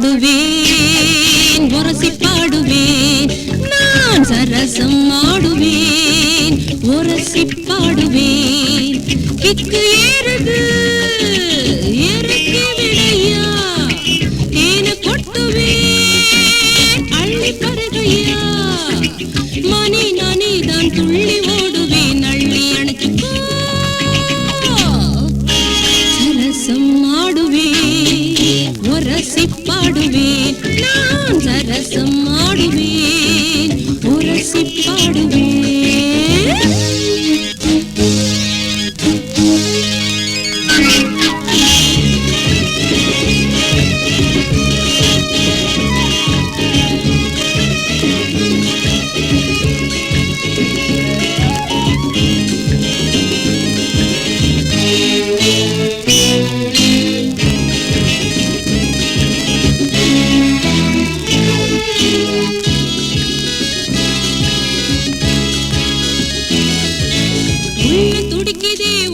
ஆடுவேன், உரசி பாடுவேன், நான் சரசம் ஆடுவேன், உரசி பாடுவேன். கிக்கு ஏறுது இறக்கி விடையா, தேன கொட்டுவேன் அள்ளி பருகையா, மணி நானே தான் துள்ளி ஓடுவேன் அள்ளி அணைச்சுக்கோ. சரசம் ஆடுவேன், உரசி பாடுவேன், நான் சரசம் ஆடுவேன், உரசி பாடுவேன்.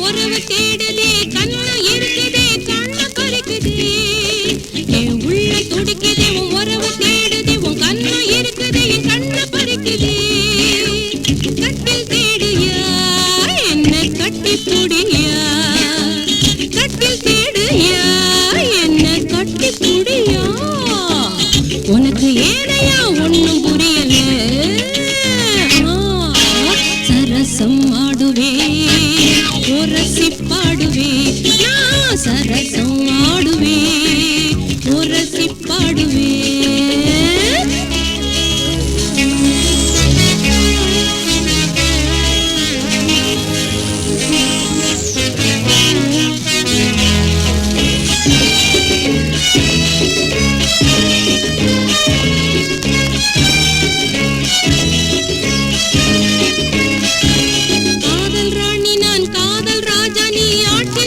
உறவு தேடுதே, கண்ணு இருக்குதே, கண்ணு பறிக்குதே. என் உள்ள துடிக்குதே, உன் உறவு தேடுதே, உன் கண்ணு இருக்குதே, என் கண்ணு பறிக்குதே. கட்டில் தேடியா என்ன கட்டி புடியா, கட்டில் தேடியா என்ன கட்டி புடியா. உனக்கு ஏனையா ஒண்ணும் புரியல. சரசம் ஆடுவேன், உரசி பாடுவேன், நான் சரசம் ஆடுவேன், உரசி பாடுவேன்.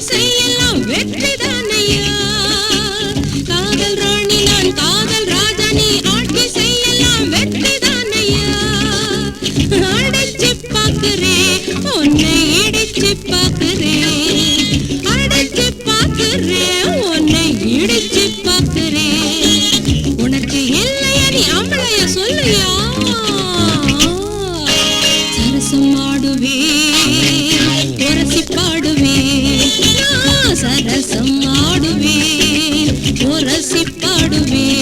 செய்யலாம் வெற்றிதானையா, காதல் ராணி நான், காதல் ராஜா நீ, ஆட்சி செய்யலாம் வெற்றிதானையா. அடைச்சு பார்க்கிறேன் உன்னை இடிச்சு பார்க்கிறேன், அடைச்சு பார்க்கிறேன் உன்னை இடிச்சு பார்க்கிறேன். உனக்கு இல்லையா நீ ஆம்பளைய சொல்லையா. சரசம் ஆடுவேன், உரசி பாடுவேன், சரசம் ஆடுவேன், உரசி பாடுவேன்.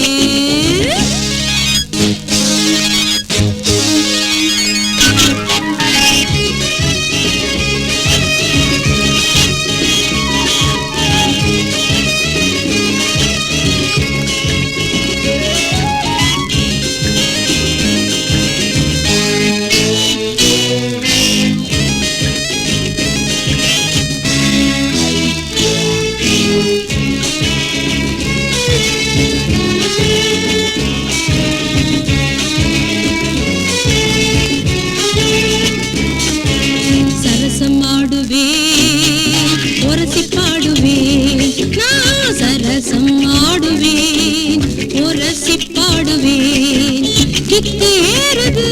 சரசம் ஆடுவேன், உரசி பாடுவேன், நான் சரசம் ஆடுவேன், உரசி பாடுவேன். கிக்கு ஏறுது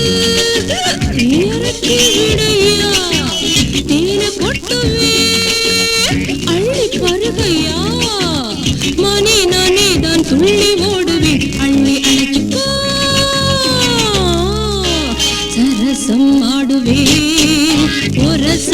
இறக்கி விடையா, தேன கொட்டுவேன் அள்ளி பருகையா, மணி நானே தான் துள்ளி ஓடுவேன் அள்ளி அணைச்சுக்கோ. சரசம் ஆடுவேன், உரசி